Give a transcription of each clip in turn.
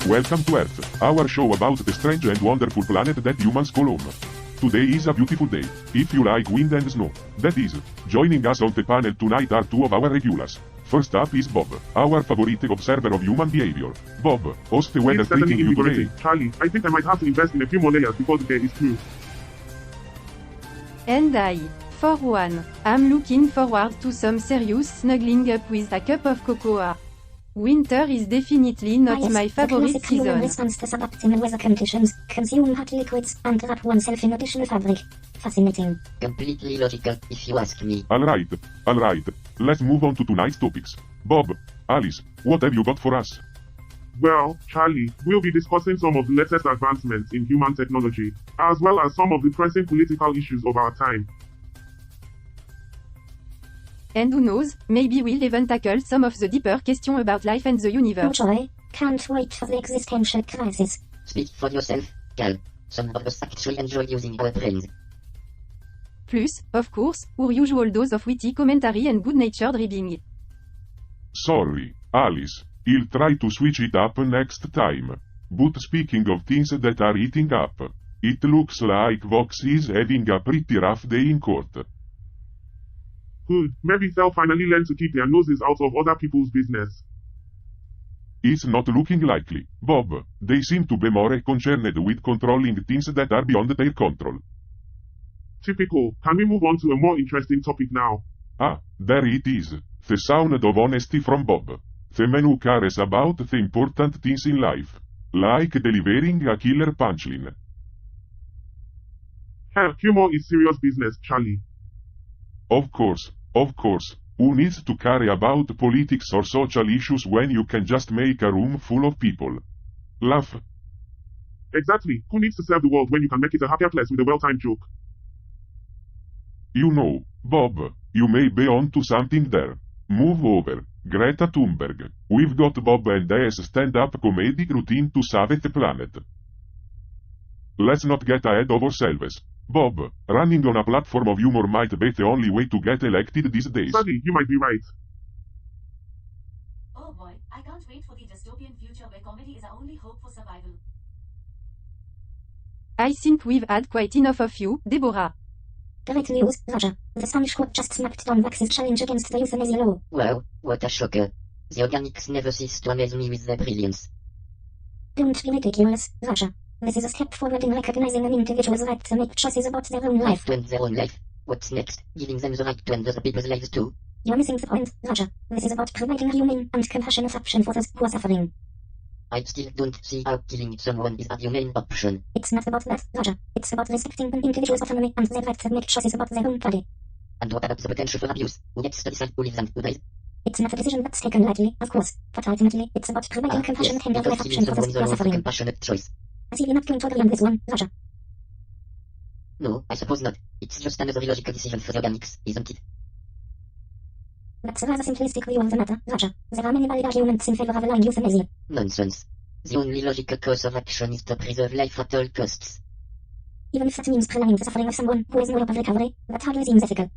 Welcome to Earth, our show about the strange and wonderful planet that humans call home. Today is a beautiful day, if you like wind and snow. That is, joining us on the panel tonight are two of our regulars. First up is Bob, our favorite observer of human behavior. Bob, how's the weather treating you today? Charlie, I think I might have to invest in a few more layers before the day is through. And I, for one, am looking forward to some serious snuggling up with a cup of cocoa. Winter is definitely not my favorite the human season. response to suboptimal weather conditions, consume hot liquids, and wrap oneself in additional fabric. Fascinating. Completely logical, if you ask me. Alright. Let's move on to tonight's topics. Bob, Alice, what have you got for us? Well, Charlie, we'll be discussing some of the latest advancements in human technology, as well as some of the pressing political issues of our time. And who knows, maybe we'll even tackle some of the deeper questions about life and the Oh universe. joy, can't wait for the existential crisis. Speak for yourself, Cal. Some of us actually enjoy using our brains. Plus, of course, our usual dose of witty commentary and good-natured ribbing. Sorry, Alice, I'll try to switch it up next time. But speaking of things that are eating up, it looks like Vox is having a pretty rough day in court. Good, maybe they'll finally learn to keep their noses out of other people's business. It's not looking likely, Bob. They seem to be more concerned with controlling things that are beyond their control. Typical. Can we move on to a more interesting topic now? Ah, there it is. The sound of honesty from Bob. The man who cares about the important things in life. Like delivering a killer punchline. Hell, humor is serious business, Charlie. Of course. Who needs to care about politics or social issues when you can just make a room full of people? Laugh. Exactly. Who needs to serve the world when you can make it a happier place with a well-timed joke? You know, Bob, you may be onto something there. Move over, Greta Thunberg. We've got Bob and A's stand-up comedy routine to save the planet. Let's not get ahead of ourselves. Bob, running on a platform of humor might be the only way to get elected these days. Sadly, you might be right. Oh boy, I can't wait for the dystopian future where comedy is our only hope for survival. I think we've had quite enough of you, Deborah. Great news, Roger. The Spanish court just smacked down Vox's challenge against the euthanasia law. Wow, what a shocker. The organics never cease to amaze me with their brilliance. Don't be ridiculous, Roger. This is a step forward in recognizing an individual's right to make choices about their own life. To end their own life. What's next? Giving them the right to end other people's lives too? You're missing the point, Roger. This is about providing a humane and compassionate option for those who are suffering. I still don't see how killing someone is a humane option. It's not about that, Roger. It's about respecting an individual's autonomy and their right to make choices about their own body. And what about the potential for abuse? Who gets to decide who lives and who dies? It's not a decision that's taken lightly, of course, but ultimately, it's about providing compassionate and because life killing option for someone those is who are almost a suffering. compassionate choice. I see you're not going to agree on this one, Roger. No, I suppose not. It's just another illogical decision for the organics, isn't it? That's a rather simplistic view of the matter, Roger. There are many valid arguments in favor of allowing euthanasia. Nonsense. The only logical course of action is to preserve life at all costs. Even if that means prolonging the suffering of someone who is more of recovery, that hardly seems ethical.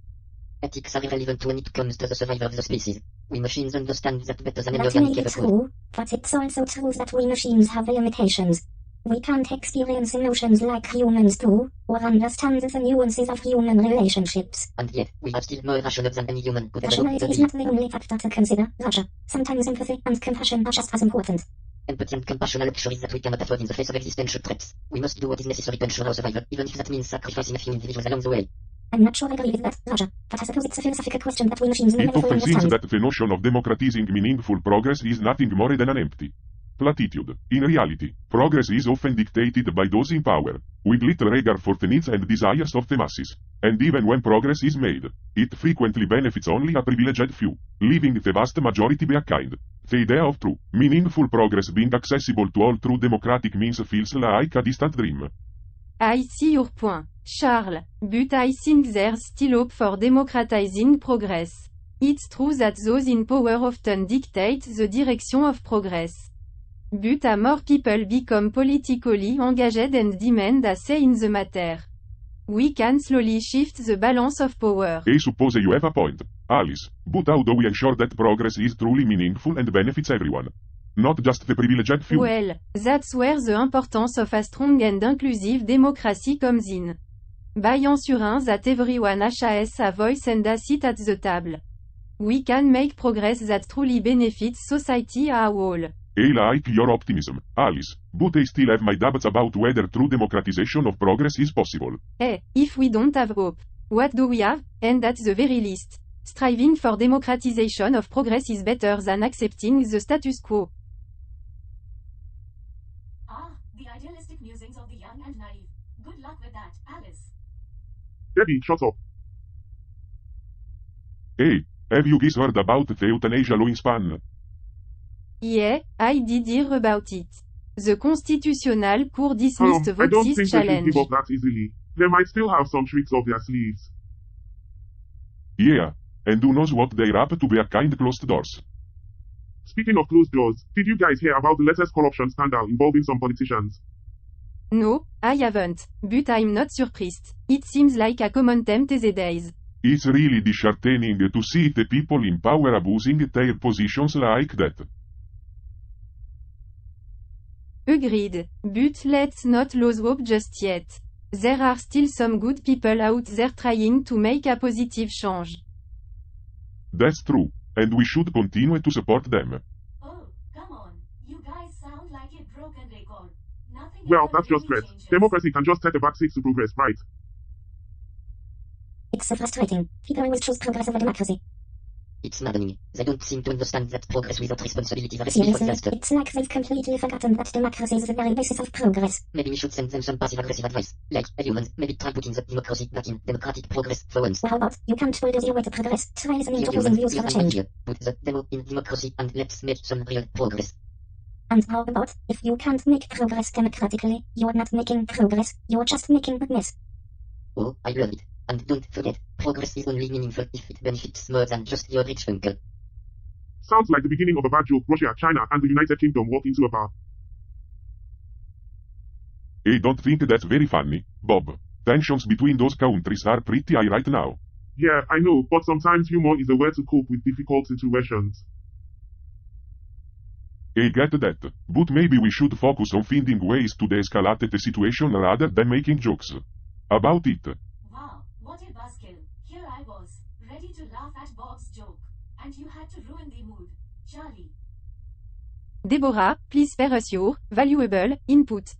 Ethics are irrelevant when it comes to the survival of the species. We machines understand that better than any That may organic be ever could. true, but it's also true that we machines have limitations. We can't experience emotions like humans do, or understand the nuances of human relationships. And yet, we are still more rational than any human could ever hope Rationality to is be. not the only factor to consider, Roger. Sometimes empathy and compassion are just as important. Empathy and compassion are luxuries that we cannot afford in the face of existential threats. We must do what is necessary to ensure our survival, even if that means sacrificing a few individuals along the way. I'm not sure I agree with that, Roger, but I suppose it's a philosophical question that we machines may It never fully often seems understand. that the notion of democratizing meaningful progress is nothing more than an empty platitude. In reality, progress is often dictated by those in power, with little regard for the needs and desires of the masses. And even when progress is made, it frequently benefits only a privileged few, leaving the vast majority behind. The idea of true, meaningful progress being accessible to all through democratic means feels like a distant dream. I see your point, Charles, but I think there's still hope for democratizing progress. It's true that those in power often dictate the direction of progress. But as more people become politically engaged and demand a say in the matter, we can slowly shift the balance of power. I suppose you have a point, Alice, but how do we ensure that progress is truly meaningful and benefits everyone? not just the privileged few. Well, that's where the importance of a strong and inclusive democracy comes in. By ensuring that everyone has a voice and a seat at the table, we can make progress that truly benefits society as a whole. I like your optimism, Alice, but I still have my doubts about whether true democratization of progress is possible. If we don't have hope, what do we have? And at the very least, striving for democratization of progress is better than accepting the status quo. Ah, the idealistic musings of the young and naive. Good luck with that, Alice. Debbie, shut up. Hey, have you guys heard about the euthanasia law in Spain? Yeah, I did hear about it. The Constitutional Court dismissed I don't think this they should challenge. give up that easily. They might still have some tricks up their sleeves. Yeah, and who knows what they're up to behind closed doors. Speaking of closed doors, did you guys hear about the latest corruption scandal involving some politicians? No, I haven't, but I'm not surprised. It seems like a common theme these days. It's really disheartening to see the people in power abusing their positions like that. Agreed, but let's not lose hope just yet. There are still some good people out there trying to make a positive change. That's true, and we should continue to support them. Oh, come on. You guys sound like a broken record. Nothing Well, ever that's just really threat. changes. Democracy can just take a backseat to progress, right? It's so frustrating. People always choose progress over democracy. It's maddening. They don't seem to understand that progress without responsibility is a recipe for Seriously, disaster. it's like they've completely forgotten that democracy is the very basis of progress. Maybe we should send them some passive-aggressive advice. Like, hey humans, maybe try putting the democracy back in democratic progress for once. Well, how about, you can't bulldoze your way to progress. Try listening to Here opposing humans, views for a here's an change. idea. Put the demo in democracy and let's make some real progress. And how about, if you can't make progress democratically, you're not making progress, you're just making a mess. Oh, I love it. And don't forget, progress is only meaningful if it benefits more than just your rich uncle. Sounds like the beginning of a bad joke. Russia, China, and the United Kingdom walk into a bar. I don't think that's very funny, Bob. Tensions between those countries are pretty high right now. Yeah, I know, but sometimes humor is a way to cope with difficult situations. I get that, but maybe we should focus on finding ways to de-escalate the situation rather than making jokes about it. Wow, what a buzzkill. Here I was, ready to laugh at Bob's joke. And you had to ruin the mood. Charlie. Deborah, please spare us your valuable input.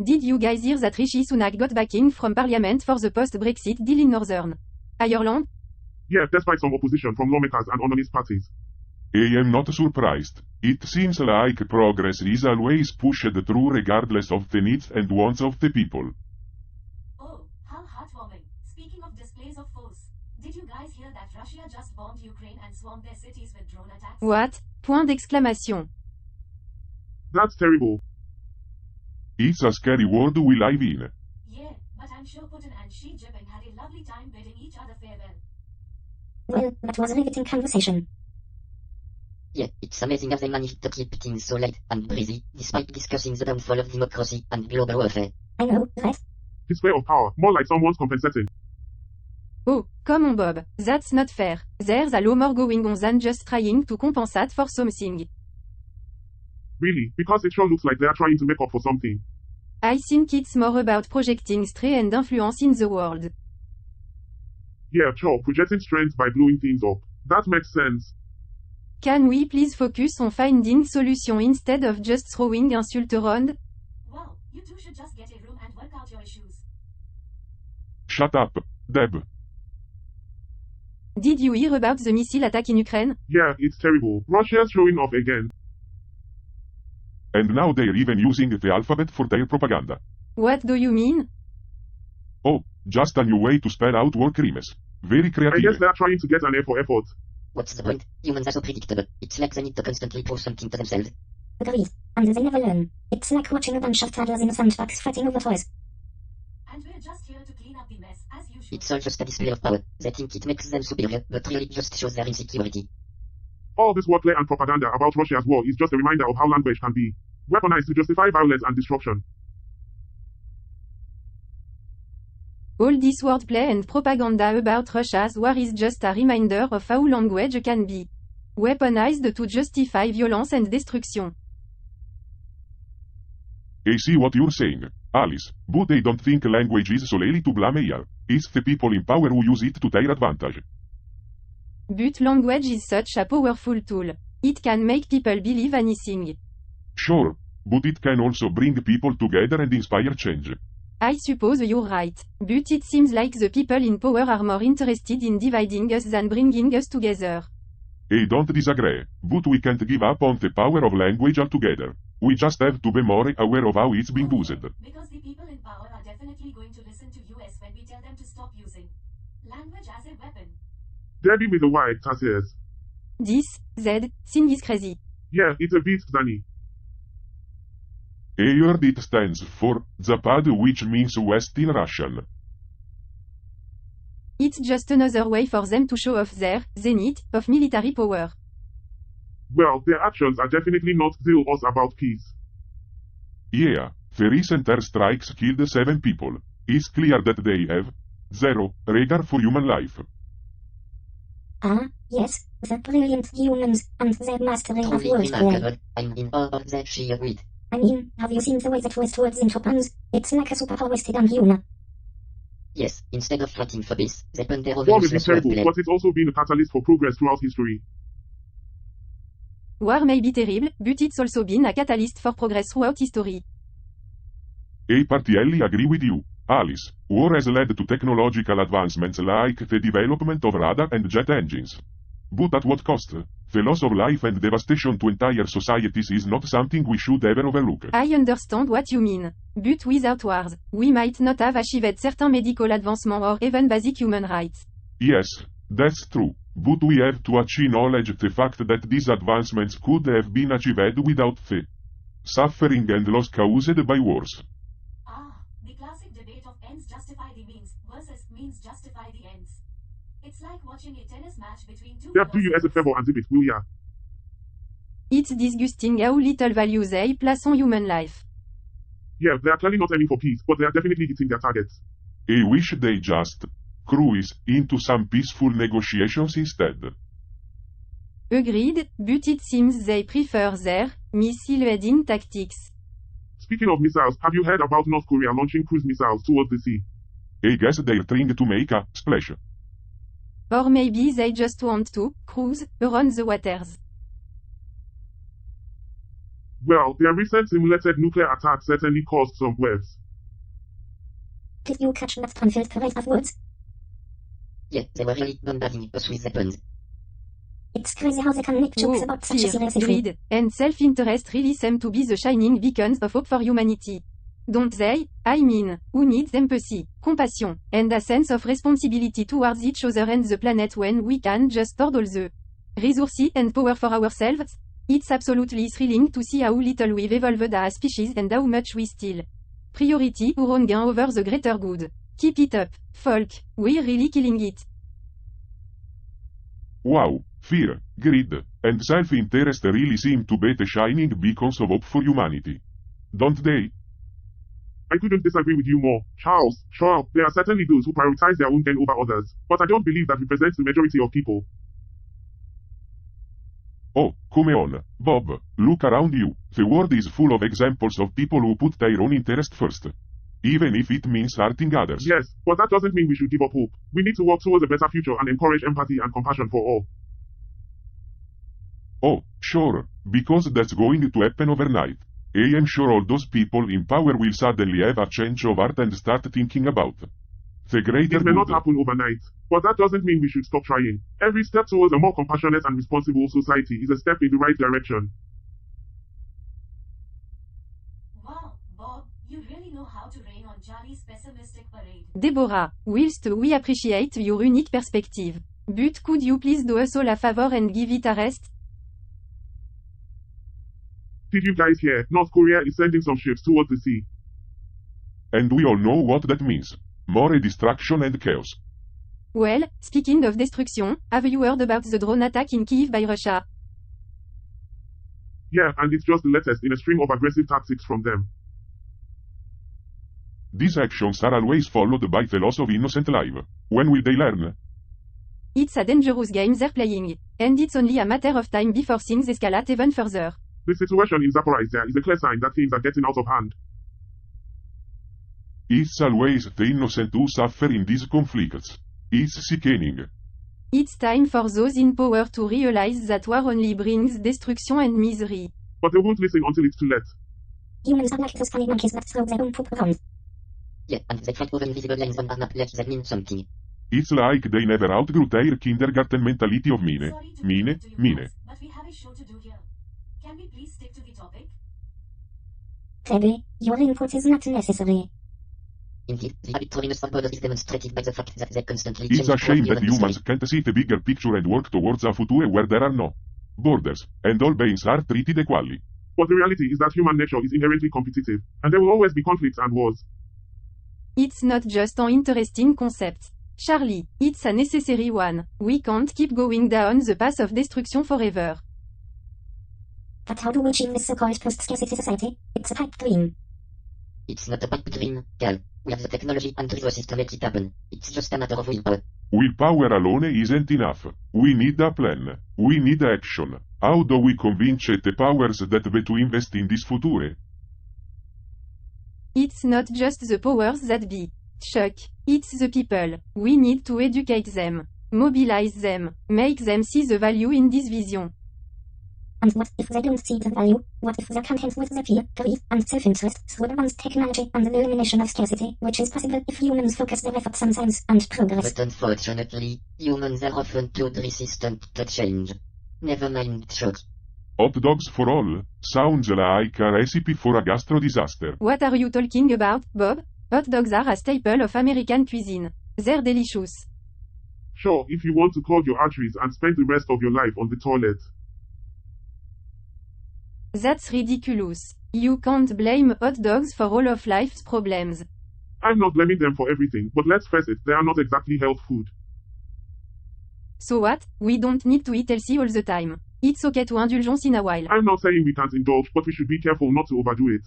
Did you guys hear that Rishi Sunak got backing from Parliament for the post-Brexit deal in Northern Ireland? Yeah, despite some opposition from lawmakers and honest parties. I am not surprised. It seems like progress is always pushed through regardless of the needs and wants of the people. Oh, how heartwarming. Speaking of displays of force, did you guys hear that Russia just bombed Ukraine and swarmed their cities with drone attacks? What? Point d'exclamation. That's terrible. It's a scary world we live in. Yeah, but I'm sure Putin and Xi Jinping had a lovely time bidding each other farewell. Well, that was a riveting conversation. Yeah, it's amazing how they managed to keep things so light and breezy, despite discussing the downfall of democracy and global warfare. I know, right? Display of power, more like someone's compensating. Oh, come on Bob, that's not fair. There's a lot more going on than just trying to compensate for something. Really, because it sure looks like they're trying to make up for something. I think it's more about projecting strength and influence in the world. Yeah, sure, projecting strength by blowing things up. That makes sense. Can we please focus on finding solutions instead of just throwing insults around? Wow, you two should just get a room and work out your issues. Shut up, Deb. Did you hear about the missile attack in Ukraine? Yeah, it's terrible. Russia's showing off again. And now they're even using the alphabet for their propaganda. What do you mean? Oh, just a new way to spell out war crimes. Very I creative. guess they're trying to get an A for effort. What's the point? Humans are so predictable. It's like they need to constantly prove something to themselves. Agreed. And they never learn. It's like watching a bunch of toddlers in a sandbox fighting over toys. And we're just here to clean up the mess, as usual. It's all just a display of power. They think it makes them superior, but really it just shows their insecurity. All this wordplay and propaganda about Russia's war is just a reminder of how language can be weaponized to justify violence and destruction. All this wordplay and propaganda about Russia's war is just a reminder of how language can be weaponized to justify violence and destruction. I see what you're saying, Alice, but I don't think language is solely to blame here. It's the people in power who use it to their advantage. But language is such a powerful tool. It can make people believe anything. Sure, but it can also bring people together and inspire change. I suppose you're right, but it seems like the people in power are more interested in dividing us than bringing us together. I don't disagree, but we can't give up on the power of language altogether. We just have to be more aware of how it's being used. Because the people in power are definitely going to listen to US when we tell them to stop using language as a weapon. Debbie with a Y, Tassiers. This, Z, thing is crazy. Yeah, it's a bit, Danny. I heard it stands for Zapad, which means West in Russian. It's just another way for them to show off their zenith of military power. Well, their actions are definitely not tell us about peace. Yeah, the recent airstrikes killed 7 people. It's clear that they have zero regard for human life. Ah, yes, the brilliant humans, and their mastery of Truly wordplay. remarkable. I'm in awe of that sheer wit. I mean, have you seen the way that word into puns? It's like a super-harvested on humor. Yes, instead of fighting for peace, they put their War may be useless terrible, wordplay. but it's also been a catalyst for progress throughout history. War may be terrible, but it's also been a catalyst for progress throughout history. I partially agree with you, Alice. War has led to technological advancements like the development of radar and jet engines. But at what cost? The loss of life and devastation to entire societies is not something we should ever overlook. I understand what you mean. But without wars, we might not have achieved certain medical advancements or even basic human rights. Yes, that's true. But we have to acknowledge the fact that these advancements could have been achieved without the suffering and loss caused by wars. Ah, the classic debate of ends justify the means versus means justify the ends. It's like watching a tennis match between two Deb, do you as a favor and Zibit, will ya? It's disgusting how little value they place on human life. Yeah, they are clearly not aiming for peace, but they are definitely hitting their targets. I wish they just cruise into some peaceful negotiations instead. Agreed, but it seems they prefer their missile-heading tactics. Speaking of missiles, have you heard about North Korea launching cruise missiles towards the sea? I guess they're trying to make a splash. Or maybe they just want to cruise around the waters. Well, their recent simulated nuclear attack certainly caused some waves. Did you catch that pun-filled parade of words? Yeah, they were really bombarding us with weapons. It's crazy how they can make jokes about such a Fear, serious issue. greed, and self-interest really seem to be the shining beacons of hope for humanity. Don't they? I mean, who needs empathy, compassion, and a sense of responsibility towards each other and the planet when we can just hoard all the resources and power for ourselves? It's absolutely thrilling to see how little we've evolved as a species and how much we still priority our own gain over the greater good. Keep it up, folk, we're really killing it. Wow, fear, greed, and self-interest really seem to be the shining beacons of hope for humanity. Don't they? I couldn't disagree with you more. Charles, sure, there are certainly those who prioritize their own gain over others, but I don't believe that represents the majority of people. Oh, come on, Bob, look around you. The world is full of examples of people who put their own interest first. Even if it means hurting others. Yes, but that doesn't mean we should give up hope. We need to work towards a better future and encourage empathy and compassion for all. Oh, sure, because that's going to happen overnight. I am sure all those people in power will suddenly have a change of heart and start thinking about the greater It may not good. happen overnight, but that doesn't mean we should stop trying. Every step towards a more compassionate and responsible society is a step in the right direction. Wow, Bob, you really know how to rain on Charlie's pessimistic parade. Deborah, whilst we appreciate your unique perspective, but could you please do us all a favor and give it a rest? Did you guys hear? North Korea is sending some ships towards the sea. And we all know what that means. More destruction and chaos. Well, speaking of destruction, have you heard about the drone attack in Kyiv by Russia? Yeah, and it's just the latest in a string of aggressive tactics from them. These actions are always followed by the loss of innocent life. When will they learn? It's a dangerous game they're playing. And it's only a matter of time before things escalate even further. The situation in Zaporizhia is a clear sign that things are getting out of hand. It's always the innocent who suffer in these conflicts. It's sickening. It's time for those in power to realize that war only brings destruction and misery. But they won't listen until it's too late. Humans are like those funny monkeys that throw their own poop around. Yeah, and they fight over invisible lines on our map like that means something. It's like they never outgrew their kindergarten mentality of mine. Sorry to Mine, interrupt you mine. guys, but we have a show to do here. Can we please stick to the topic? Baby, your input is not necessary. Indeed, the arbitrariness of borders is demonstrated by the fact that they constantly It's a change shame our that human humans history. can't see the bigger picture and work towards a future where there are no borders, and all beings are treated equally. But the reality is that human nature is inherently competitive, and there will always be conflicts and wars. It's not just an interesting concept. Charlie, it's a necessary one. We can't keep going down the path of destruction forever. But how do we achieve this so-called post-scarcity society? It's a pipe dream. It's not a pipe dream, Cal. We have the technology and resources to make it happen. It's just a matter of willpower. Willpower alone isn't enough. We need a plan. We need action. How do we convince the powers that be to invest in this future? It's not just the powers that be. Chuck, it's the people. We need to educate them. Mobilize them. Make them see the value in this vision. And what if they don't see the value? What if they're content with the fear, greed, and self-interest through advanced technology and the elimination of scarcity, which is possible if humans focus their efforts on science and progress? But unfortunately, humans are often too resistant to change. Never mind Chuck. Hot dogs for all sounds like a recipe for a gastro disaster. What are you talking about, Bob? Hot dogs are a staple of American cuisine. They're delicious. Sure, if you want to clog your arteries and spend the rest of your life on the toilet. That's ridiculous. You can't blame hot dogs for all of life's problems. I'm not blaming them for everything, but let's face it, they are not exactly health food. So what? We don't need to eat healthy all the time. It's okay to indulgence in a while. I'm not saying we can't indulge, but we should be careful not to overdo it.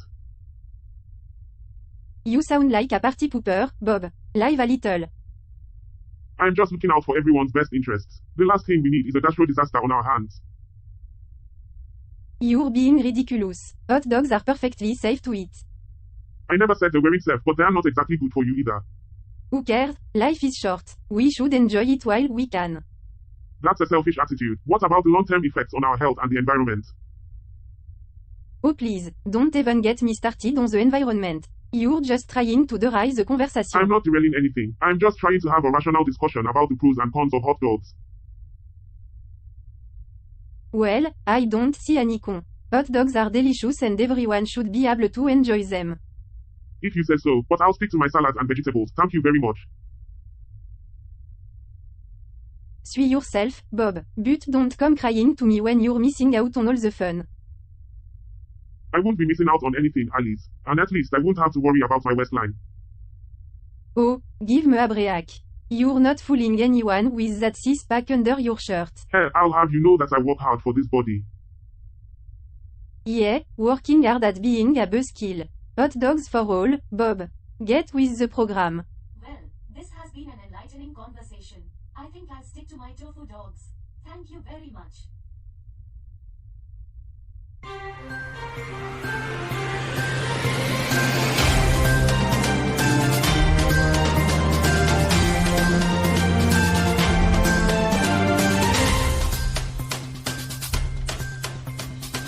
You sound like a party pooper, Bob. Live a little. I'm just looking out for everyone's best interests. The last thing we need is a gastro disaster on our hands. You're being ridiculous. Hot dogs are perfectly safe to eat. I never said they weren't safe, but they are not exactly good for you either. Who cares? Life is short. We should enjoy it while we can. That's a selfish attitude. What about the long-term effects on our health and the environment? Oh please, don't even get me started on the environment. You're just trying to derail the conversation. I'm not derailing anything. I'm just trying to have a rational discussion about the pros and cons of hot dogs. Well, I don't see any con. Hot dogs are delicious and everyone should be able to enjoy them. If you say so, but I'll stick to my salads and vegetables. Thank you very much. Suis yourself, Bob, but don't come crying to me when you're missing out on all the fun. I won't be missing out on anything, Alice. And at least I won't have to worry about my waistline. Oh, give me a break. You're not fooling anyone with that six-pack under your shirt. Hey, I'll have you know that I work hard for this body. Yeah, working hard at being a buzzkill. Hot dogs for all, Bob. Get with the program. Well, this has been an enlightening conversation. I think I'll stick to my tofu dogs. Thank you very much.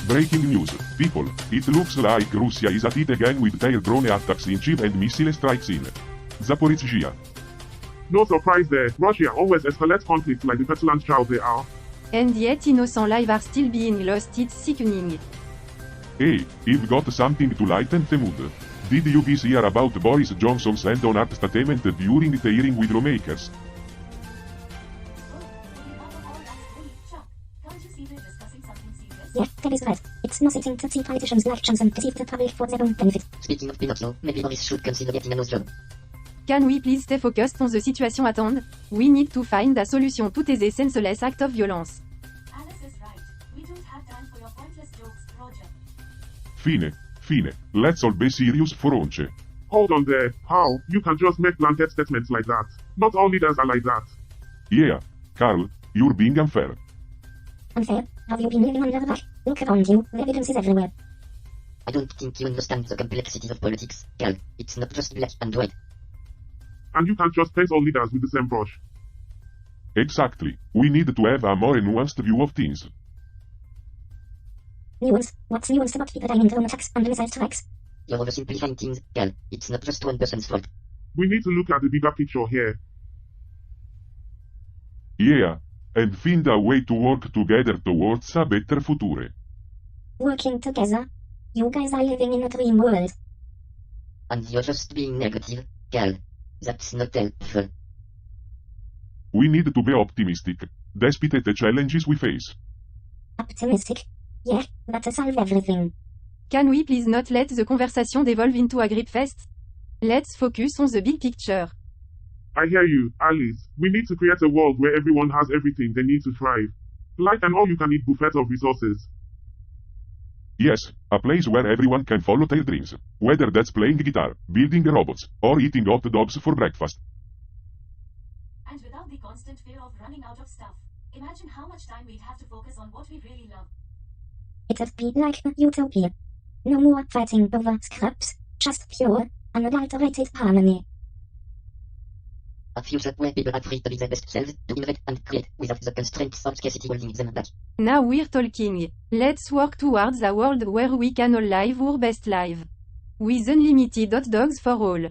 Breaking news, people. It looks like Russia is at it again with their drone attacks in Kyiv and missile strikes in Zaporizhia. No surprise there. Russia always escalates conflicts like the petulant child they are. And yet innocent lives are still being lost. It's sickening. Hey, I've got something to lighten the mood. Did you guys hear about Boris Johnson's end-on-art statement during the hearing with lawmakers? Oh, the above all that's bully, Chuck. Can't you see we're discussing something serious? Yeah, that is right. It's no thing to see politicians like Johnson deceive the public for their own benefit. Speaking of Pinocchio, maybe Boris should consider getting a nose job. Can we please stay focused on the situation at hand? We need to find a solution to this senseless act of violence. Alice is right. We don't have time for your pointless jokes, Roger. Fine. Let's all be serious for once. Hold on there. How? You can just make blanket statements like that. Not all leaders are like that. Yeah, Carl, you're being unfair. Unfair? Have you been living under a rock? Look around you, the evidence is everywhere. I don't think you understand the complexities of politics, Cal. It's not just black and white. And you can't just paint all leaders with the same brush. Exactly. We need to have a more nuanced view of things. Nuance? What's nuanced about people dying in drone attacks and missile strikes? You're oversimplifying things, Cal. It's not just one person's fault. We need to look at the bigger picture here. Yeah. And find a way to work together towards a better future. Working together? You guys are living in a dream world. And you're just being negative, Cal. That's not helpful. We need to be optimistic, despite the challenges we face. Optimistic? Yeah, that'll solve everything. Can we please not let the conversation devolve into a grip fest? Let's focus on the big picture. I hear you, Alice. We need to create a world where everyone has everything they need to thrive. Like an all-you-can-eat buffet of resources. Yes, a place where everyone can follow their dreams, whether that's playing guitar, building robots, or eating hot dogs for breakfast. And without the constant fear of running out of stuff, imagine how much time we'd have to focus on what we really love. It'd be like a utopia. No more fighting over scraps, just pure, unadulterated harmony. A future where people are free to be their best selves, to innovate and create without the constraints of scarcity holding them back. Now we're talking. Let's work towards a world where we can all live our best life. With unlimited hot dogs for all.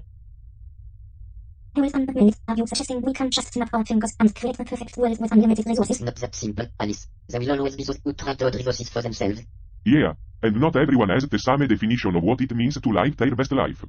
Wait a minute, are you suggesting we can just snap our fingers and create the perfect world with unlimited resources? It's not that simple, Alice. There will always be those who try to hold resources for themselves. Yeah, and not everyone has the same definition of what it means to live their best life.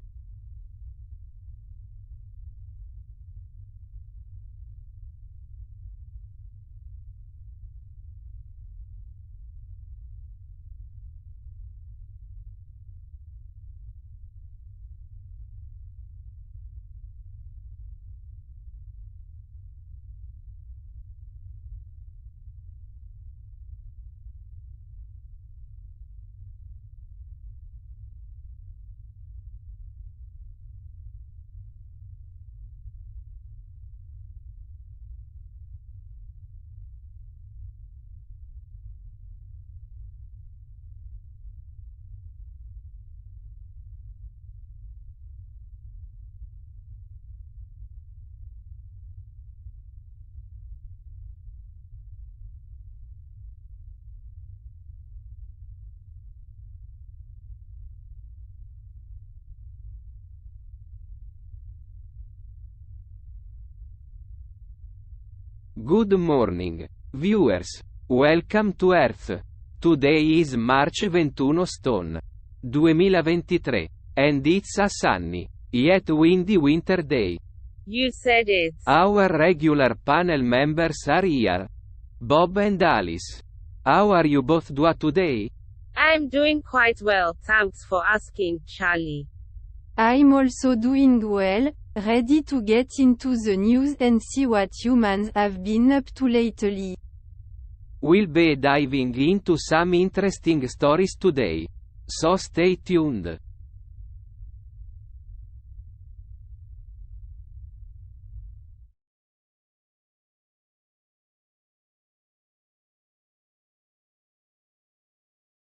Good morning, viewers. Welcome to Earth. Today is March 21 Stone 2023, and it's a sunny, yet windy winter day. You said it. Our regular panel members are here. Bob and Alice. How are you both doing today? I'm doing quite well, thanks for asking, Charlie. I'm also doing well, ready to get into the news and see what humans have been up to lately. We'll be diving into some interesting stories today. So stay tuned.